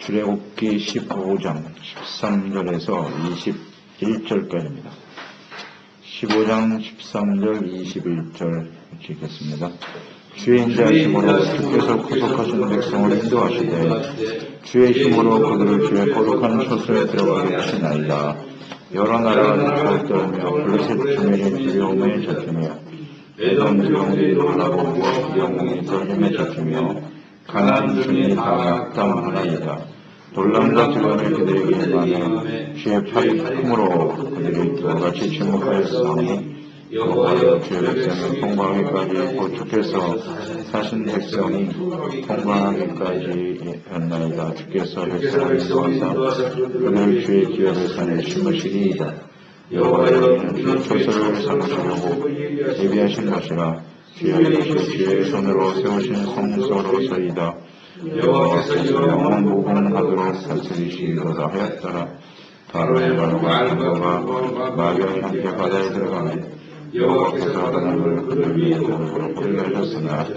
출애굽기 15장 13절에서 21절까지입니다. 15장 13절 21절 읽겠습니다. 주의 인자하심으로 주께서 구속하신 백성을 인도하시되 주의 힘으로 그들을 주의 거룩한 처소에 들어가게 하시나이다. 여러 나라가 주를 떨며 블레셋 주민이 두려움에 젖으며 에돔 주민이 놀라고 영웅이 떨림에 젖으며 가나안 주민이 다 낙담하나이다. 놀람과 두려움이 그들에게 임하며 주의 팔이 크므로 그들이 그같이 침묵하였으니 여호와여 주의 백성을 통과하기까지 곧 주께서 사신 백성이 통과하기까지 했나이다. 주께서 백성을 인도하사 그들을 주의 기업의 산에 심으시리이다. 여호와여 이는 주의 처소를 삼으시려고 예비하신 것이라. 주의 손으로 세우신 성소로서이다. 여호와께서 영원 무궁하도록 다스리시리로다 하였더라. 바로의 말과 마병이 함께 바다에 들어가매 여호와께서 하나님을 그들 위에 도로 뿌리게 하셨으나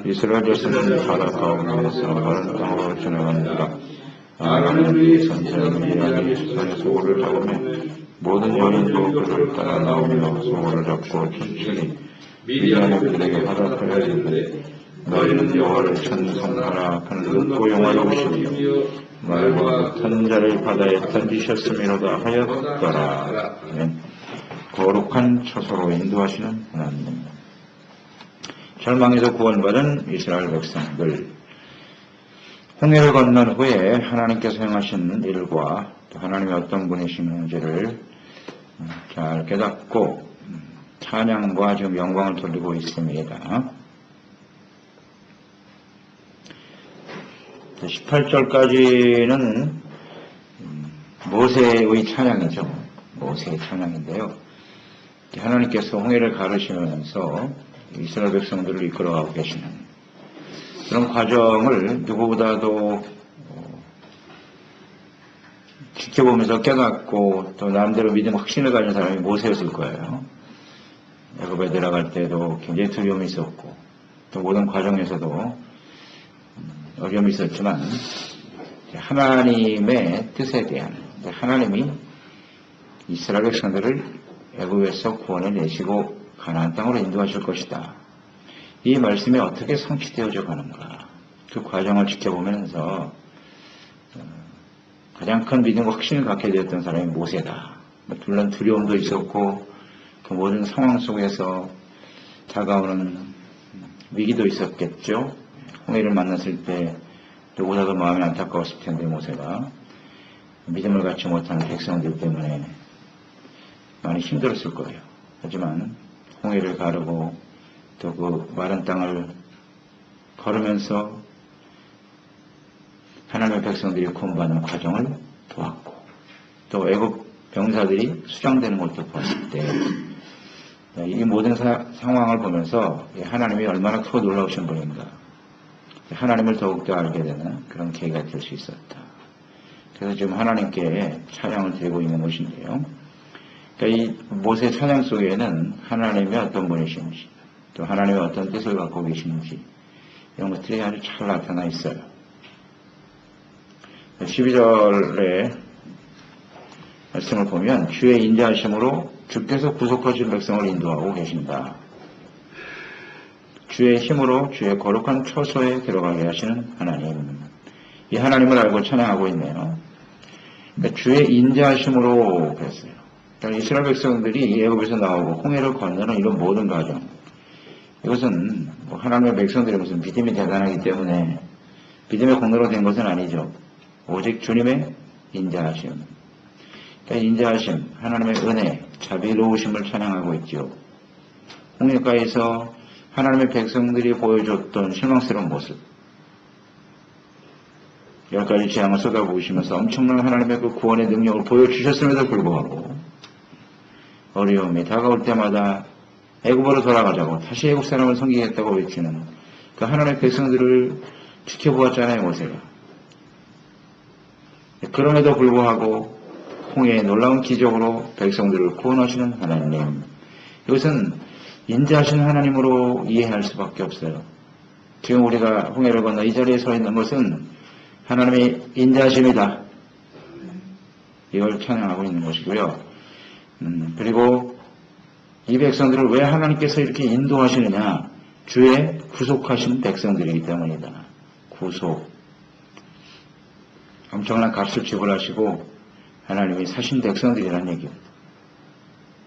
이스라엘 자손은 바다 가운데서 마른 땅으로 지나가니라. 하나님이 선지자는 미리암이 수산의 소고를 잡으며 모든 여인도 그를 따라 나오며 소고를 잡고 춤추니 미리암이 그들에게 하락하여 이르되 너희는 여호와를 찬송하라. 그는 높고 영화로우시며 말과 탄 자를 바다에 던지셨음이로다 하였더라. 거룩한 처소로 인도하시는 하나님. 절망에서 구원받은 이스라엘 백성들, 홍해를 건넌 후에 하나님께서 행하신 일과 또 하나님이 어떤 분이신지를 잘 깨닫고 찬양과 지금 영광을 돌리고 있습니다. 18절까지는 모세의 찬양이죠. 모세의 찬양인데요. 하나님께서 홍해를 가르시면서 이스라엘 백성들을 이끌어가고 계시는 그런 과정을 누구보다도 지켜보면서 깨닫고 또 나름대로 믿음 확신을 가진 사람이 모세였을 거예요. 애굽에 들어갈 때도 굉장히 두려움이 있었고 또 모든 과정에서도 어려움이 있었지만 하나님의 뜻에 대한 하나님이 이스라엘 백성들을 애굽에서 구원해 내시고 가나안 땅으로 인도하실 것이다. 이 말씀이 어떻게 성취되어져 가는가. 그 과정을 지켜보면서 가장 큰 믿음과 확신을 갖게 되었던 사람이 모세다. 물론 두려움도 있었고 그 모든 상황 속에서 다가오는 위기도 있었겠죠. 홍해를 만났을 때 누구보다도 마음이 안타까웠을 텐데 모세가 믿음을 갖지 못하는 백성들 때문에 많이 힘들었을 거예요. 하지만 홍해를 가르고 또 그 마른 땅을 걸으면서 하나님의 백성들이 구원받는 과정을 도왔고 또 애국 병사들이 수장되는 것도 보았을 때 이 모든 상황을 보면서 하나님이 얼마나 크고 놀라우신 분인가 하나님을 더욱더 알게 되는 그런 계기가 될 수 있었다. 그래서 지금 하나님께 찬양을 드리고 있는 것인데요. 그러니까 이 모세 찬양 속에는 하나님이 어떤 분이신지 또 하나님의 어떤 뜻을 갖고 계시는지 이런 것들이 아주 잘 나타나 있어요. 12절의 말씀을 보면 주의 인자하심으로 주께서 구속하신 백성을 인도하고 계신다. 주의 힘으로 주의 거룩한 처소에 들어가게 하시는 하나님. 이 하나님을 알고 찬양하고 있네요. 그러니까 주의 인자하심으로 그랬어요. 그러니까 이스라엘 백성들이 애굽에서 나오고 홍해를 건너는 이런 모든 과정. 이것은 하나님의 백성들이 무슨 믿음이 대단하기 때문에 믿음의 공로로 된 것은 아니죠. 오직 주님의 인자하심. 그러니까 인자하심, 하나님의 은혜, 자비로우심을 찬양하고 있죠. 홍해가에서 하나님의 백성들이 보여줬던 실망스러운 모습. 10가지 재앙을 쏟아부으시면서 엄청난 하나님의 그 구원의 능력을 보여주셨음에도 불구하고 어려움이 다가올 때마다 애굽으로 돌아가자고 다시 애굽 사람을 섬기겠다고 외치는 그 하나님의 백성들을 지켜보았잖아요, 모세가. 그럼에도 불구하고 홍해의 놀라운 기적으로 백성들을 구원하시는 하나님. 이것은 인자하신 하나님으로 이해할 수밖에 없어요. 지금 우리가 홍해를 건너 이 자리에 서 있는 것은 하나님의 인자하심이다. 이걸 찬양하고 있는 것이고요. 그리고 이 백성들을 왜 하나님께서 이렇게 인도하시느냐? 주의 구속하신 백성들이기 때문이다. 구속. 엄청난 값을 지불하시고 하나님이 사신 백성들이라는 얘기입니다.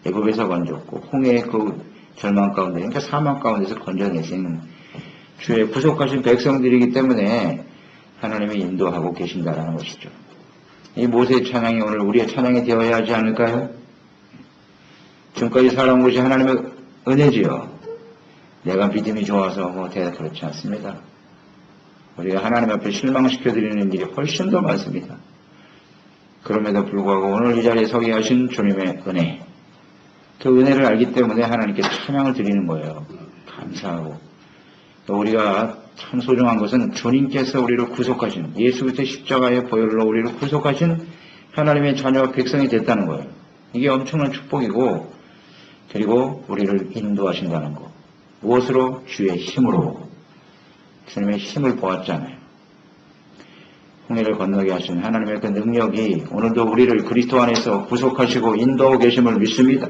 애굽에서 건졌고 홍해의 그 절망 가운데, 그러니까 사망 가운데서 건져내신 주의 구속하신 백성들이기 때문에 하나님이 인도하고 계신다라는 것이죠. 이 모세의 찬양이 오늘 우리의 찬양이 되어야 하지 않을까요? 지금까지 살아온 것이 하나님의 은혜지요. 내가 믿음이 좋아서 그렇지 않습니다. 우리가 하나님 앞에 실망시켜드리는 일이 훨씬 더 많습니다. 그럼에도 불구하고 오늘 이 자리에 서게 하신 주님의 은혜, 그 은혜를 알기 때문에 하나님께 찬양을 드리는 거예요. 감사하고. 우리가 참 소중한 것은 주님께서 우리를 구속하신, 예수 그리스도의 십자가의 보혈로 우리를 구속하신 하나님의 자녀와 백성이 됐다는 거예요. 이게 엄청난 축복이고, 그리고 우리를 인도하신다는 거. 무엇으로? 주의 힘으로. 주님의 힘을 보았잖아요. 홍해를 건너게 하신 하나님의 그 능력이 오늘도 우리를 그리스도 안에서 구속하시고 인도하고 계심을 믿습니다.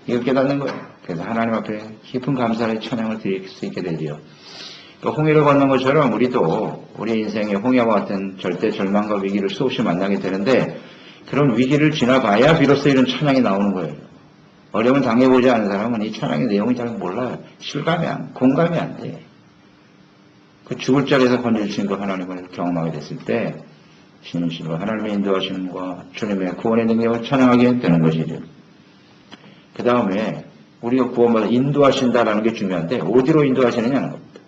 이걸 깨닫는 거예요. 그래서 하나님 앞에 깊은 감사의 찬양을 드릴 수 있게 되지요. 또 홍해를 건넌 것처럼 우리도 우리 인생의 홍해와 같은 절대 절망과 위기를 수없이 만나게 되는데, 그런 위기를 지나봐야 비로소 이런 찬양이 나오는 거예요. 어려움을 당해보지 않은 사람은 이 찬양의 내용이 잘 몰라요. 공감이 안 돼. 그 죽을 자리에서 건져주신 그 하나님을 경험하게 됐을 때 진실로 하나님의 인도하심과 주님의 구원의 능력을 찬양하게 되는 것이죠. 그 다음에 우리가 구원받아 인도하신다라는 게 중요한데, 어디로 인도하시느냐는 겁니다.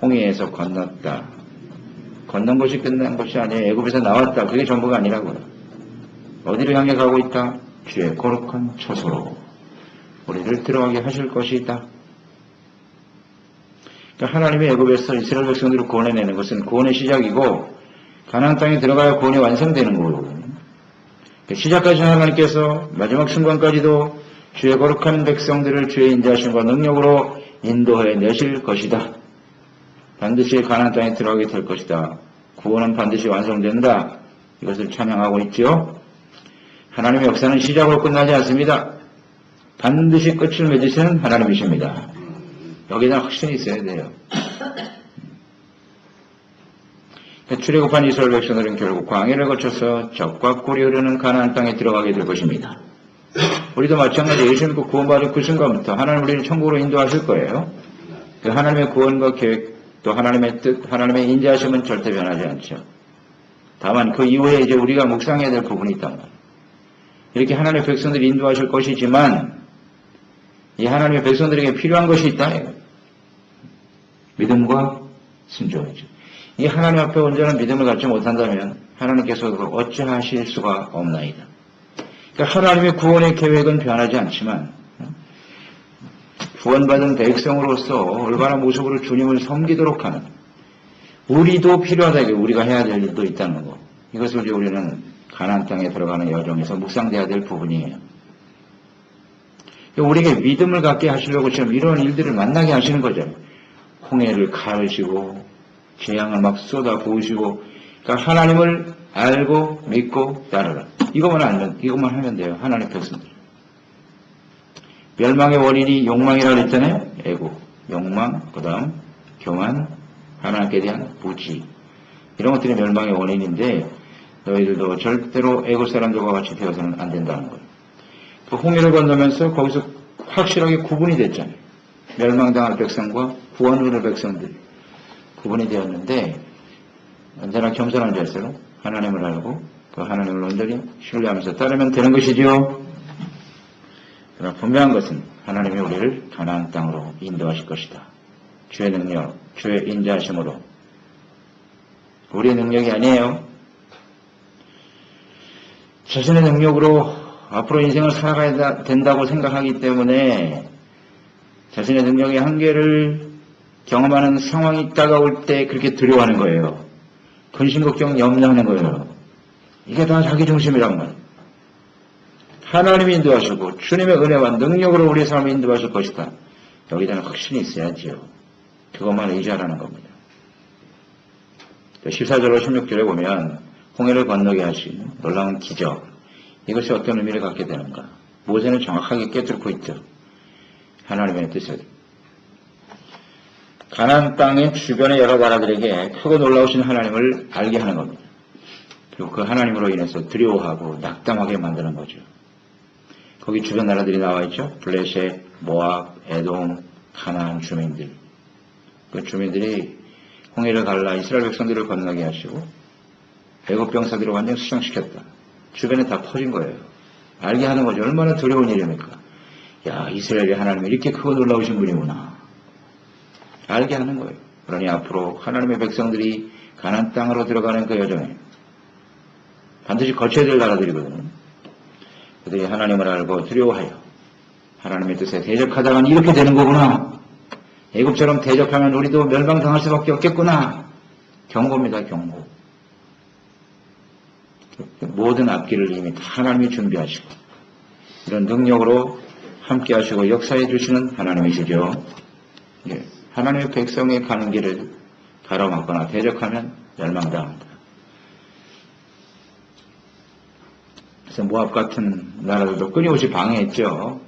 홍해에서 건넜다. 건넌 것이 끝난 것이 아니에요. 애굽에서 나왔다. 그게 전부가 아니라고요. 어디를 향해 가고 있다? 주의 거룩한 처소로 우리를 들어가게 하실 것이다. 그러니까 하나님의 애굽에서 이스라엘 백성들을 구원해내는 것은 구원의 시작이고, 가나안 땅에 들어가야 구원이 완성되는 거거든요. 시작하신 하나님께서 마지막 순간까지도 주의 거룩한 백성들을 주의 인자하심과 능력으로 인도해 내실 것이다. 반드시 가나안 땅에 들어가게 될 것이다. 구원은 반드시 완성된다. 이것을 찬양하고 있죠. 하나님의 역사는 시작으로 끝나지 않습니다. 반드시 끝을 맺으시는 하나님이십니다. 여기다 확신이 있어야 돼요. 출애굽한 이스라엘 백성들은 결국 광야를 거쳐서 적과 꿀이 흐르는 가나안 땅에 들어가게 될 것입니다. 우리도 마찬가지 예수 믿고 구원받을 그 순간부터 하나님 우리를 천국으로 인도하실 거예요. 그 하나님의 구원과 계획, 또 하나님의 뜻, 하나님의 인자하심은 절대 변하지 않죠. 다만 그 이후에 이제 우리가 묵상해야 될 부분이 있단 말이에요. 이렇게 하나님의 백성들이 인도하실 것이지만 이 하나님의 백성들에게 필요한 것이 있다. 믿음과 순종이죠. 이 하나님 앞에 온전한 믿음을 갖지 못한다면 하나님께서도 어찌하실 수가 없나이다. 그러니까 하나님의 구원의 계획은 변하지 않지만 구원받은 백성으로서 올바른 모습으로 주님을 섬기도록 하는 우리도 필요하다. 우리가 해야 될 일도 있다는 거. 이것을 이제 우리는 가나안 땅에 들어가는 여정에서 묵상돼야 될 부분이에요. 우리에게 믿음을 갖게 하시려고 지금 이런 일들을 만나게 하시는 거죠. 홍해를 가르시고 재앙을 막 쏟아 부으시고, 그러니까 하나님을 알고 믿고 따르라. 이것만 하면 돼요. 하나님 백성들. 멸망의 원인이 욕망이라고 했잖아요. 애국, 욕망, 그 다음 교만, 하나님께 대한 부지. 이런 것들이 멸망의 원인인데 너희들도 절대로 애국 사람들과 같이 되어서는 안 된다는 거예요. 그 홍해를 건너면서 거기서 확실하게 구분이 됐잖아요. 멸망당할 백성과 구원을 얻을 백성들이 구분이 되었는데, 언제나 겸손한 자세로 하나님을 알고 그 하나님을 온전히 신뢰하면서 따르면 되는 것이지요. 그러나 분명한 것은 하나님이 우리를 가나안 땅으로 인도하실 것이다. 주의 능력, 주의 인자하심으로. 우리의 능력이 아니에요. 자신의 능력으로 앞으로 인생을 살아가야 된다고 생각하기 때문에 자신의 능력의 한계를 경험하는 상황이 다가올 때 그렇게 두려워하는 거예요. 근심, 걱정, 염려하는 거예요. 이게 다 자기 중심이란 말이에요. 하나님이 인도하시고 주님의 은혜와 능력으로 우리의 삶을 인도하실 것이다. 여기다는 확신이 있어야지요. 그것만 의지하라는 겁니다. 14절로 16절에 보면 홍해를 건너게 하신 놀라운 기적, 이것이 어떤 의미를 갖게 되는가? 모세는 정확하게 꿰뚫고 있죠. 하나님의 뜻을. 가나안 땅의 주변의 여러 나라들에게 크고 놀라우신 하나님을 알게 하는 겁니다. 그리고 그 하나님으로 인해서 두려워하고 낙담하게 만드는 거죠. 거기 주변 나라들이 나와 있죠. 블레셋, 모압, 에돔, 가나안 주민들. 그 주민들이 홍해를 갈라 이스라엘 백성들을 건너게 하시고 애국 병사들을 완전히 수장시켰다. 주변에 다 퍼진 거예요. 알게 하는 거죠. 얼마나 두려운 일입니까? 야, 이스라엘의 하나님이 이렇게 크고 놀라우신 분이구나. 알게 하는 거예요. 그러니 앞으로 하나님의 백성들이 가나안 땅으로 들어가는 그 여정에 반드시 거쳐야 될 나라들이거든요. 그들이 하나님을 알고 두려워하여 하나님의 뜻에 대적하다간 이렇게 되는 거구나. 애굽처럼 대적하면 우리도 멸망당할 수밖에 없겠구나. 경고입니다. 경고. 모든 앞길을 이미 다 하나님이 준비하시고 이런 능력으로 함께 하시고 역사해 주시는 하나님이시죠. 예. 하나님의 백성의 가는 길을 가로막거나 대적하면 멸망당합니다. 그래서 모압 같은 나라들도 끊임없이 방해했죠.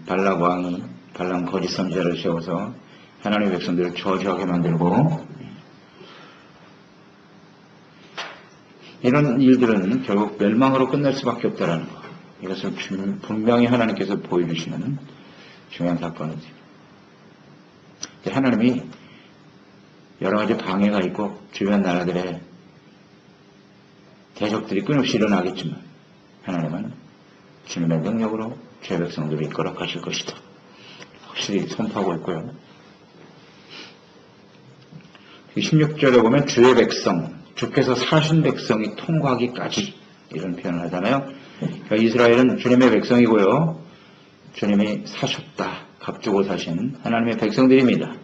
발락 왕이 발람 거짓 선지자를 세워서 하나님의 백성들을 저주하게 만들고, 이런 일들은 결국 멸망으로 끝날 수밖에 없다는 것. 이것을 분명히 하나님께서 보여주시는 중요한 사건이죠. 하나님이 여러 가지 방해가 있고 주변 나라들의 대적들이 끊임없이 일어나겠지만 하나님은 주님의 능력으로 죄 백성들을 이끌어 가실 것이다. 확실히 선포하고 있고요. 16절에 보면 주의 백성, 주께서 사신 백성이 통과하기까지 이런 표현을 하잖아요. 그러니까 이스라엘은 주님의 백성이고요. 주님이 사셨다. 값주고 사신 하나님의 백성들입니다.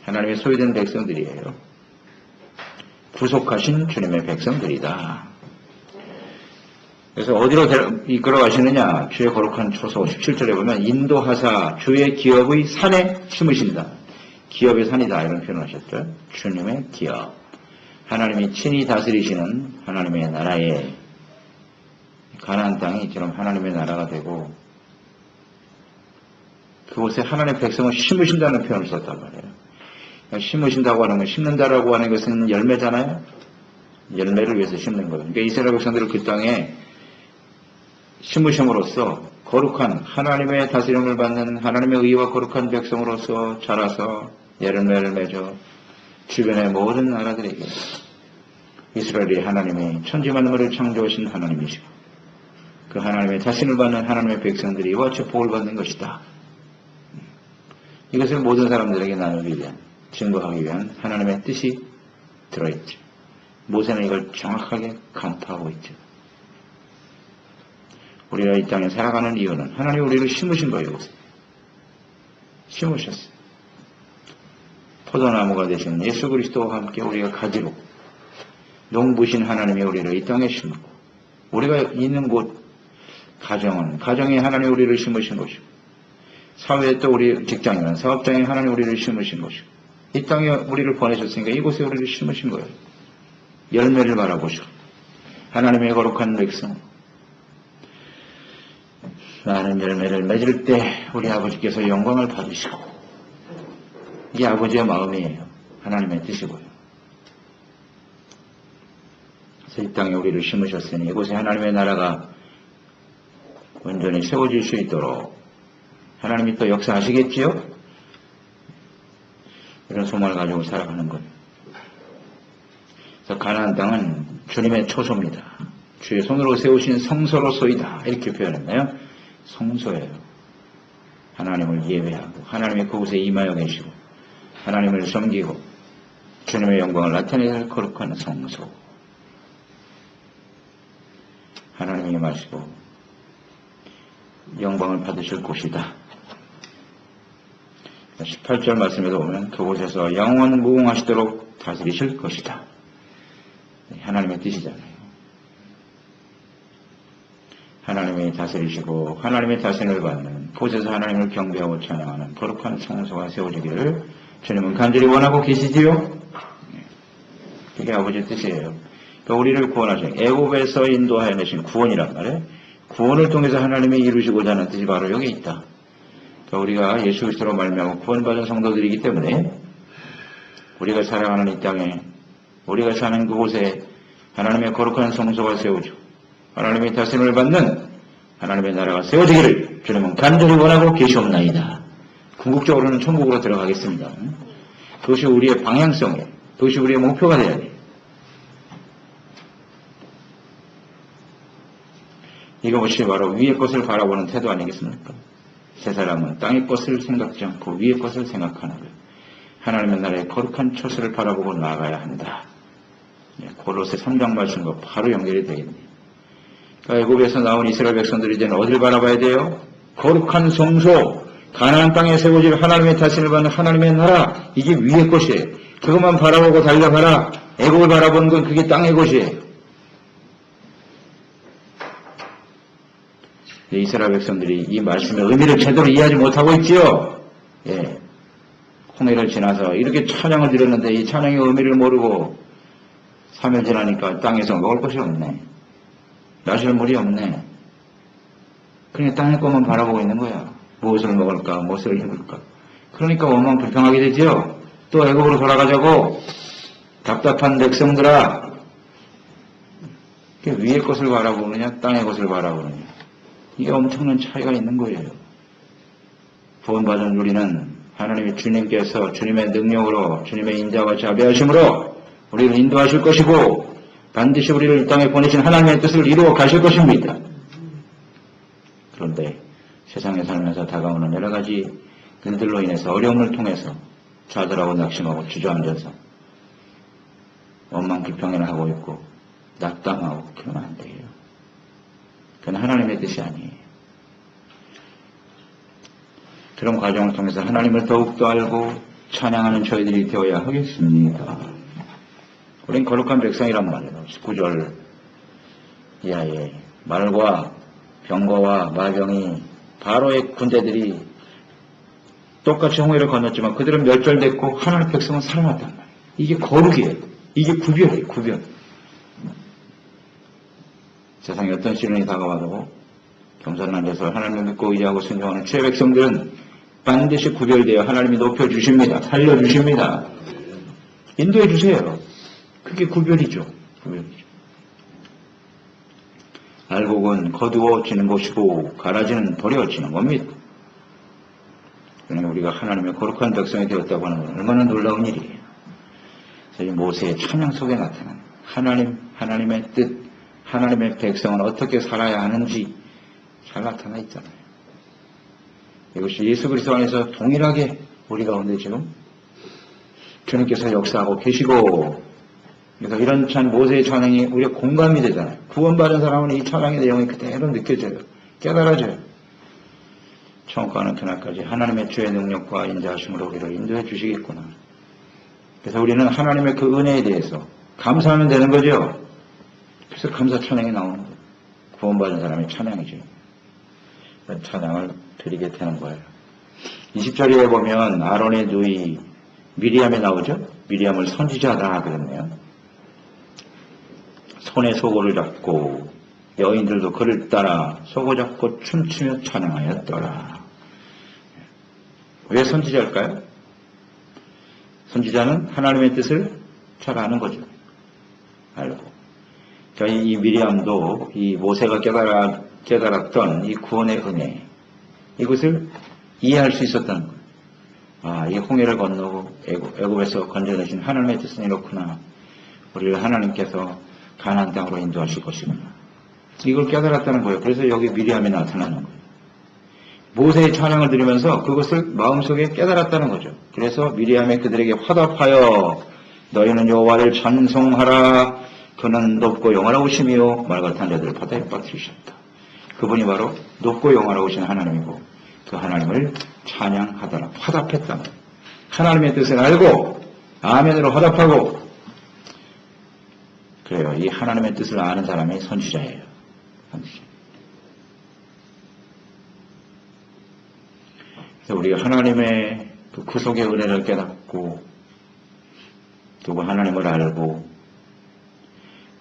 하나님의 소유된 백성들이에요. 구속하신 주님의 백성들이다. 그래서 어디로 이끌어 가시느냐? 주의 거룩한 초소 17절에 보면 인도하사 주의 기업의 산에 심으신다. 기업의 산이다 이런 표현을 하셨죠. 주님의 기업. 하나님이 친히 다스리시는 하나님의 나라에 가나안 땅이 이처럼 하나님의 나라가 되고 그곳에 하나님의 백성을 심으신다는 표현을 썼단 말이에요. 심으신다고 하는 건 심는다라고 하는 것은 열매잖아요. 열매를 위해서 심는 거예요. 그러니까 이스라엘 백성들을 그 땅에 심으심으로써 거룩한 하나님의 다스림을 받는 하나님의 의와 거룩한 백성으로서 자라서 열매를 맺어 주변의 모든 나라들에게 이스라엘이 하나님의 천지만물을 창조하신 하나님이시고 그 하나님의 자신을 받는 하나님의 백성들이 이와 같이 복을 받는 것이다. 이것을 모든 사람들에게 나누기 위한, 증거하기 위한 하나님의 뜻이 들어있죠. 모세는 이걸 정확하게 간파하고 있죠. 우리가 이 땅에 살아가는 이유는 하나님이 우리를 심으신 거예요. 심으셨어요. 포도나무가 되신 예수 그리스도와 함께 우리가 가지고 농부신 하나님이 우리를 이 땅에 심고 우리가 있는 곳 가정은 가정에 하나님이 우리를 심으신 것이고 사회에 또 우리 직장이나 사업장에 하나님 우리를 심으신 것이고 이 땅에 우리를 보내셨으니까 이곳에 우리를 심으신 거예요. 열매를 바라보시고 하나님의 거룩한 백성 많은 열매를 맺을 때 우리 아버지께서 영광을 받으시고 이게 아버지의 마음이에요. 하나님의 뜻이고요. 그래서 이 땅에 우리를 심으셨으니 이곳에 하나님의 나라가 온전히 세워질 수 있도록 하나님이 또 역사하시겠지요? 이런 소망을 가지고 살아가는 거예요. 그래서 가나안 땅은 주님의 초소입니다. 주의 손으로 세우신 성소로소이다. 이렇게 표현했나요? 성소예요. 하나님을 예배하고 하나님의 그곳에 임하여 계시고 하나님을 섬기고 주님의 영광을 나타내는 거룩한 성소. 하나님이 임하시고 영광을 받으실 곳이다. 18절 말씀에도 보면 그곳에서 영원 무궁하시도록 다스리실 것이다. 하나님의 뜻이잖아요. 하나님이 다스리시고 하나님의 다스림을 받는 그곳에서 하나님을 경배하고 찬양하는 거룩한 성소가 세워지기를 주님은 간절히 원하고 계시지요. 그게 아버지의 뜻이에요. 그러니까 우리를 구원하신 애굽에서 인도하여 내신 구원이란 말이에요. 구원을 통해서 하나님이 이루시고자 하는 뜻이 바로 여기 있다. 그러니까 우리가 예수 그리스도로 말미암아 구원받은 성도들이기 때문에 우리가 살아가는 이 땅에 우리가 사는 그곳에 하나님의 거룩한 성소가 세워져 하나님의 다스림을 받는 하나님의 나라가 세워지기를 주님은 간절히 원하고 계시옵나이다. 궁극적으로는 천국으로 들어가겠습니다. 그것이 우리의 방향성이에요. 그것이 우리의 목표가 되어야 돼요. 이것이 바로 위의 것을 바라보는 태도 아니겠습니까? 세 사람은 땅의 것을 생각지 않고 위의 것을 생각하는 거예요. 하나님의 나라의 거룩한 처소를 바라보고 나아가야 한다. 골로새 3장 말씀과 바로 연결이 되겠네요. 그러니까 애굽에서 나온 이스라엘 백성들이 이제는 어디를 바라봐야 돼요? 거룩한 성소, 가나안 땅에 세워질 하나님의 다스림을 받는 하나님의 나라, 이게 위의 것이에요. 그것만 바라보고 달려가라. 애굽을 바라보는 건 그게 땅의 것이에요. 이스라엘 백성들이 이 말씀의 의미를 제대로 이해하지 못하고 있지요. 예. 홍해를 지나서 이렇게 찬양을 드렸는데 이 찬양의 의미를 모르고 3일 지나니까 땅에서 먹을 것이 없네. 마실 물이 없네. 그러니까 땅의 것만 바라보고 있는 거야. 무엇을 먹을까, 무엇을 입을까. 그러니까 원망 불평하게 되지요. 또 애굽으로 돌아가자고. 답답한 백성들아. 위의 것을 바라보느냐, 땅의 것을 바라보느냐. 이게 엄청난 차이가 있는 거예요. 구원받은 우리는 하나님의 주님께서 주님의 능력으로 주님의 인자와 자비하심으로 우리를 인도하실 것이고 반드시 우리를 이 땅에 보내신 하나님의 뜻을 이루어 가실 것입니다. 그런데 세상에 살면서 다가오는 여러 가지 일들로 인해서 어려움을 통해서 좌절하고 낙심하고 주저앉아서 원망 불평이나 하고 있고 낙담하고 그러면 안 돼요. 그건 하나님의 뜻이 아니에요. 그런 과정을 통해서 하나님을 더욱더 알고 찬양하는 저희들이 되어야 하겠습니다. 우린 거룩한 백성이란 말이에요. 19절 이하에 말과 병거와 마병이 바로의 군대들이 똑같이 홍해를 건넜지만 그들은 멸절됐고 하나님의 백성은 살아났단 말이에요. 이게 거룩이에요. 이게 구별이에요. 구별. 세상에 어떤 시련이 다가와도 겸손한 데서 하나님을 믿고 의지하고 순종하는 주의 백성들은 반드시 구별되어 하나님이 높여주십니다. 살려주십니다. 인도해 주세요. 그게 구별이죠. 구별이죠. 알곡은 거두어지는 것이고 가라지는 버려지는 겁니다. 그러니 우리가 하나님의 거룩한 백성이 되었다고 하는 건 얼마나 놀라운 일이에요. 그래서 모세의 찬양 속에 나타난 하나님의 뜻, 하나님의 백성은 어떻게 살아야 하는지 잘 나타나 있잖아요. 이것이 예수 그리스도 안에서 동일하게 우리 가운데 지금 주님께서 역사하고 계시고, 그래서 이런 모세의 찬양이 우리가 공감이 되잖아요. 구원받은 사람은 이 찬양의 내용이 그대로 느껴져요. 깨달아져요. 처음 가는 그날까지 하나님의 주의 능력과 인자하심으로 우리를 인도해 주시겠구나. 그래서 우리는 하나님의 그 은혜에 대해서 감사하면 되는 거죠. 그래서 감사 찬양이 나오는 거예요. 구원받은 사람의 찬양이죠. 찬양을 드리게 되는 거예요. 20절에 보면 아론의 누이 미리암이 나오죠. 미리암을 선지자다 그랬네요. 손에 소고를 잡고 여인들도 그를 따라 소고 잡고 춤추며 찬양하였더라. 왜 선지자일까요? 선지자는 하나님의 뜻을 잘 아는 거죠. 알고. 그러니까 이 미리암도 이 모세가 깨달았던 이 구원의 은혜, 이것을 이해할 수 있었다는 거예요. 아, 이 홍해를 건너고 애굽에서 건져내신 하나님의 뜻은 이렇구나. 우리를 하나님께서 가나안 땅으로 인도하실 것이구나. 이걸 깨달았다는 거예요. 그래서 여기 미리암이 나타나는 거예요. 모세의 찬양을 들으면서 그것을 마음속에 깨달았다는 거죠. 그래서 미리암이 그들에게 화답하여 너희는 여호와를 찬송하라. 그는 높고 영화로우시며 말 같은 자들을 바다에 빠뜨리셨다. 그분이 바로 높고 영화로우신 하나님이고 그 하나님을 찬양하더라. 화답했다. 하나님의 뜻을 알고 아멘으로 화답하고, 그래요. 이 하나님의 뜻을 아는 사람이 선지자예요. 선지자. 그래서 우리가 하나님의 그 구속의 은혜를 깨닫고 또 하나님을 알고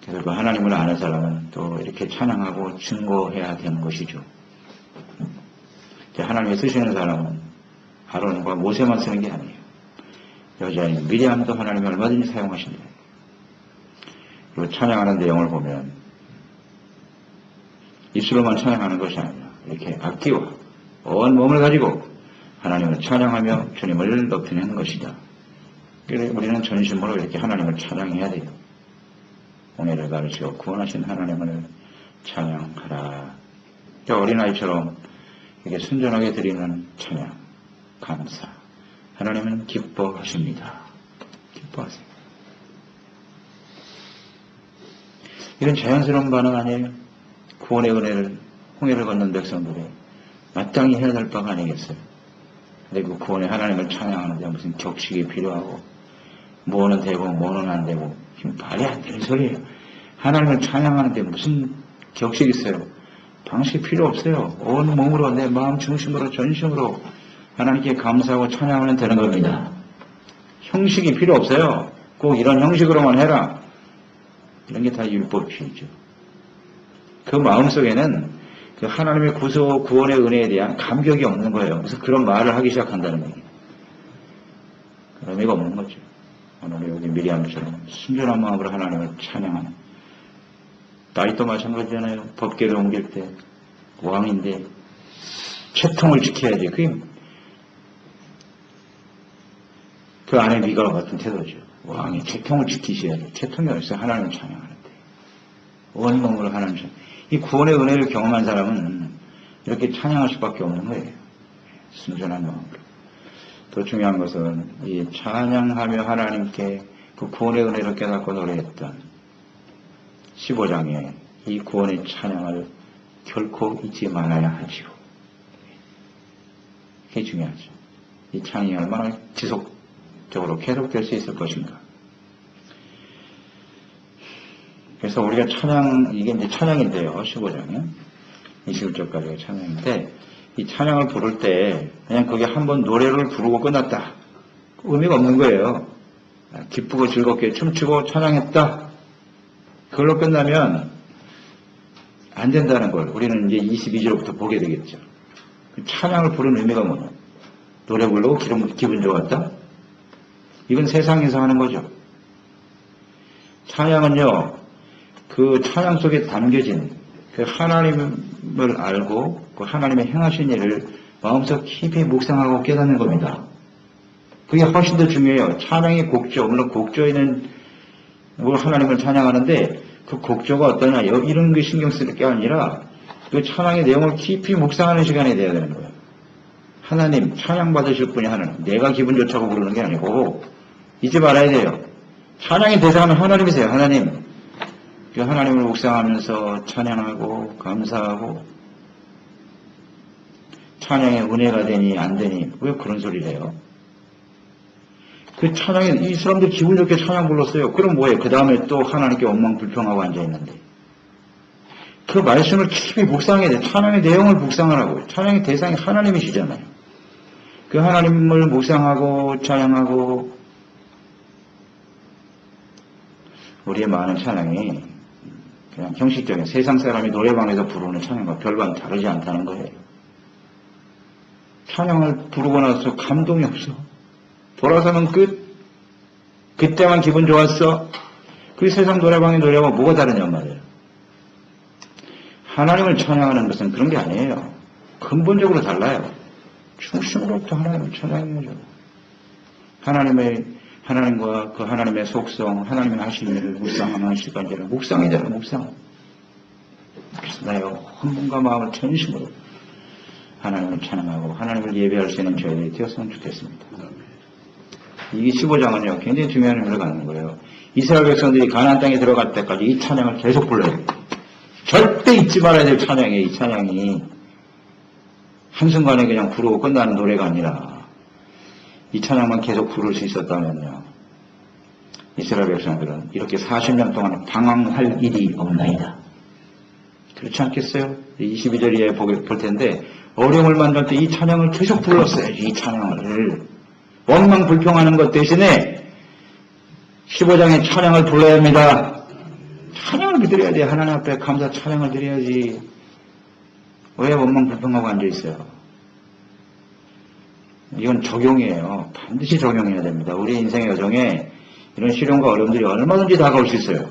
그래서 그 하나님을 아는 사람은 또 이렇게 찬양하고 증거해야 되는 것이죠. 하나님이 쓰시는 사람은 아론과 모세만 쓰는 게 아니에요. 여자인 미리암도 하나님이 얼마든지 사용하신다. 그리고 찬양하는 내용을 보면 입술로만 찬양하는 것이 아니라 이렇게 악기와 온 몸을 가지고 하나님을 찬양하며 주님을 높이는 것이다. 그래서 우리는 전심으로 이렇게 하나님을 찬양해야 돼요. 오늘을 가르치고 구원하신 하나님을 찬양하라. 어린아이처럼 이렇게 순전하게 드리는 찬양, 감사. 하나님은 기뻐하십니다. 기뻐하세요. 이런 자연스러운 반응 아니에요? 구원의 은혜를, 홍해를 건넌 백성들이 마땅히 해야 될 바가 아니겠어요? 근데 그 구원의 하나님을 찬양하는데 무슨 격식이 필요하고, 뭐는 되고, 뭐는 안 되고, 말이 안 되는 소리예요. 하나님을 찬양하는데 무슨 격식이 있어요? 방식이 필요 없어요. 온 몸으로, 내 마음 중심으로, 전심으로 하나님께 감사하고 찬양하면 되는 겁니다. 형식이 필요 없어요. 꼭 이런 형식으로만 해라. 이런 게 다 율법주의죠. 그 마음속에는 그 하나님의 구원의 은혜에 대한 감격이 없는 거예요. 그래서 그런 말을 하기 시작한다는 얘기예요. 그런 의미가 없는 거죠. 오늘 여기 미리암처럼 순전한 마음으로 하나님을 찬양하는. 다윗도 마찬가지잖아요. 법궤를 옮길 때 왕인데 채통을 지켜야지. 그 안에 미가와 같은 태도죠. 왕이 채통을 지키셔야지. 채통이 어디서 하나님을 찬양하는데. 온몸으로 하나님을 찬양. 이 구원의 은혜를 경험한 사람은 이렇게 찬양할 수밖에 없는 거예요. 순전한 마음으로. 더 중요한 것은 이 찬양하며 하나님께 그 구원의 은혜를 깨닫고 노래했던 15장에 이 구원의 찬양을 결코 잊지 말아야 하지요. 그게 중요하죠. 이 찬양이 얼마나 지속적으로 계속될 수 있을 것인가. 그래서 우리가 이게 이제 찬양인데요. 15장에 21절까지가 찬양인데, 이 찬양을 부를 때 그냥 그게 한번 노래를 부르고 끝났다. 의미가 없는 거예요. 기쁘고 즐겁게 춤추고 찬양했다. 그걸로 끝나면 안 된다는 걸 우리는 이제 22절부터 보게 되겠죠. 찬양을 부르는 의미가 뭐냐? 노래 부르고 기분 좋았다? 이건 세상에서 하는 거죠. 찬양은요, 그 찬양 속에 담겨진 그 하나님을 알고 그 하나님의 행하신 일을 마음속 깊이 묵상하고 깨닫는 겁니다. 그게 훨씬 더 중요해요. 찬양의 곡조, 물론 곡조에는 뭐 하나님을 찬양하는데 그 곡조가 어떠냐, 이런 게 신경 쓸 게 아니라 그 찬양의 내용을 깊이 묵상하는 시간이 돼야 되는 거예요. 하나님, 찬양 받으실 분이 하나님. 내가 기분 좋다고 부르는 게 아니고 잊지 말아야 돼요. 찬양의 대상은 하나님이세요. 하나님. 그 하나님을 묵상하면서 찬양하고 감사하고 찬양의 은혜가 되니 안 되니 왜 그런 소리를 해요? 그 찬양에 이 사람들 기분 좋게 찬양 불렀어요. 그럼 뭐예요? 그 다음에 또 하나님께 원망불평하고 앉아있는데 그 말씀을 깊이 묵상해야 돼요. 찬양의 내용을 묵상하라고요. 찬양의 대상이 하나님이시잖아요. 그 하나님을 묵상하고 찬양하고 우리의 많은 찬양이 그냥 형식적인 세상 사람이 노래방에서 부르는 찬양과 별반 다르지 않다는 거예요. 찬양을 부르고 나서 감동이 없어. 돌아서는 그때만 기분 좋았어. 그 세상 노래방의 노래와 뭐가 다르냐 말이에요. 하나님을 찬양하는 것은 그런 게 아니에요. 근본적으로 달라요. 중심으로부터 하나님을 찬양해야죠. 하나님과 그 하나님의 속성, 하나님의 하신 일을 묵상하는 시간이라 묵상이잖아, 묵상. 그래서 나의 온 몸과 마음을 전심으로 하나님을 찬양하고 하나님을 예배할 수 있는 저희들이 되었으면 좋겠습니다. 이 15장은요, 굉장히 중요한 의미를 갖는 거예요. 이스라엘 백성들이 가나안 땅에 들어갈 때까지 이 찬양을 계속 불러요. 절대 잊지 말아야 될 찬양이에요. 이 찬양이 한순간에 그냥 부르고 끝나는 노래가 아니라 이 찬양만 계속 부를 수 있었다면요, 이스라엘 백성들은 이렇게 40년 동안 방황할 일이 없나이다. 그렇지 않겠어요? 22절 이하에 볼 텐데 어려움을 만날 때 이 찬양을 계속 불렀어요. 이 찬양을 원망 불평하는 것 대신에 15장의 찬양을 불러야 합니다. 찬양을 드려야 돼. 하나님 앞에 감사 찬양을 드려야지. 왜 원망 불평하고 앉아있어요? 이건 적용이에요. 반드시 적용해야 됩니다. 우리 인생의 여정에 이런 시련과 어려움들이 얼마든지 다가올 수 있어요.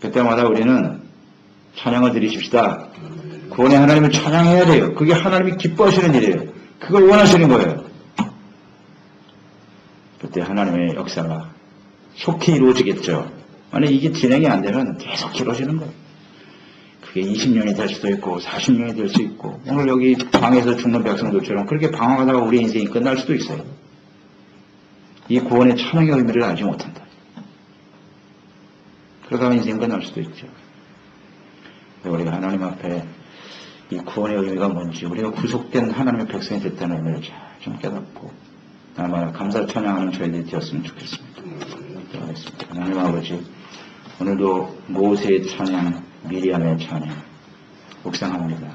그때마다 우리는 찬양을 드리십시다. 구원의 하나님을 찬양해야 돼요. 그게 하나님이 기뻐하시는 일이에요. 그걸 원하시는 거예요. 그때 하나님의 역사가 속히 이루어지겠죠. 만약 이게 진행이 안 되면 계속 길어지는 거예요. 그게 20년이 될 수도 있고 40년이 될 수 있고 오늘 여기 방에서 죽는 백성들처럼 그렇게 방황하다가 우리 인생이 끝날 수도 있어요. 이 구원의 찬양의 의미를 알지 못한다. 그러다가 인생이 끝날 수도 있죠. 우리가 하나님 앞에 이 구원의 의미가 뭔지 우리가 구속된 하나님의 백성이 됐다는 의미를 잘 좀 깨닫고 아마 감사 찬양하는 저희들이 되었으면 좋겠습니다. 기도하겠습니다. 하나님 아버지, 오늘도 모세의 찬양, 미리암의 찬양 묵상합니다.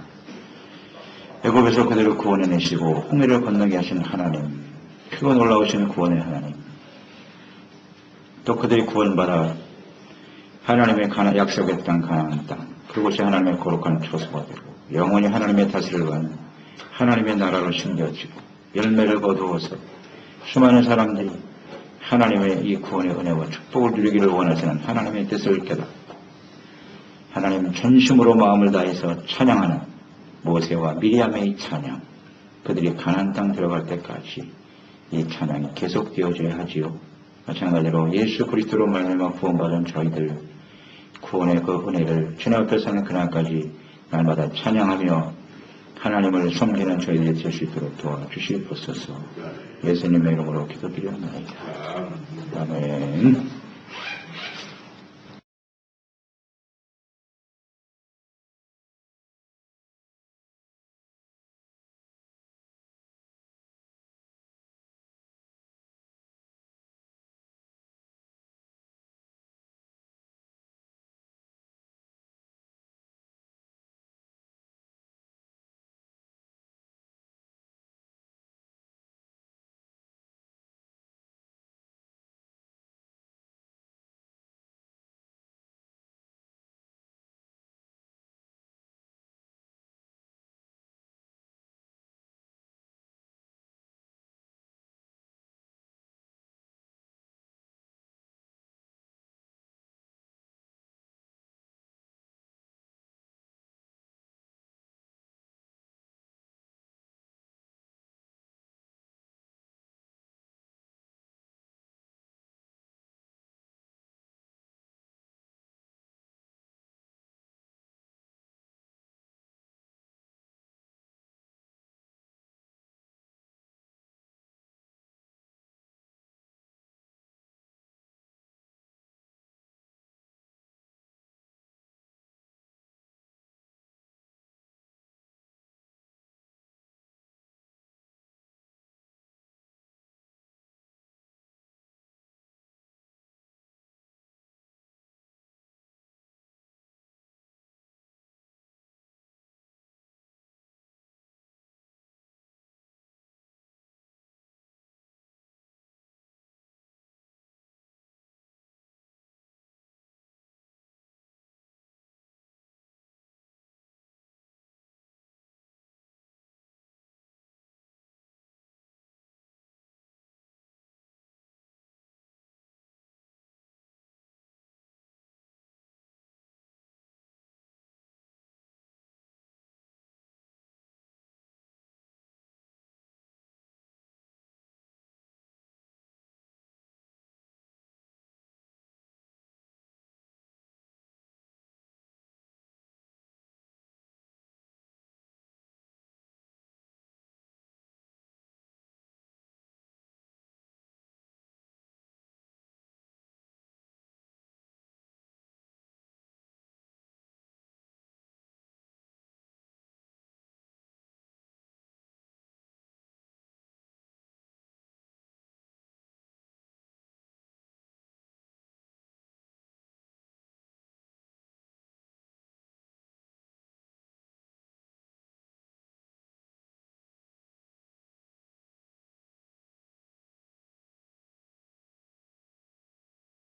애굽에서 그들을 구원해내시고 홍해를 건너게 하신 하나님, 크고 놀라우신 구원의 하나님, 또 그들이 구원받아 하나님의 약속의 땅 가나안 땅, 그곳이 하나님의 거룩한 처소가 되고 영원히 하나님의 다스리를 가는 하나님의 나라로 심겨지고 열매를 거두어서 수많은 사람들이 하나님의 이 구원의 은혜와 축복을 누리기를 원하시는 하나님의 뜻을 깨닫고 하나님 전심으로 마음을 다해서 찬양하는 모세와 미리암의 이 찬양, 그들이 가나안 땅 들어갈 때까지 이 찬양이 계속되어져야 하지요. 마찬가지로 예수 그리스도로 말미암아 구원받은 저희들 구원의 그 은혜를 주님 앞에 서는 그날까지 날마다 찬양하며 하나님을 섬기는 저희들이 될 수 있도록 도와주시옵소서. 예수님의 이름으로 기도드립니다. 아멘.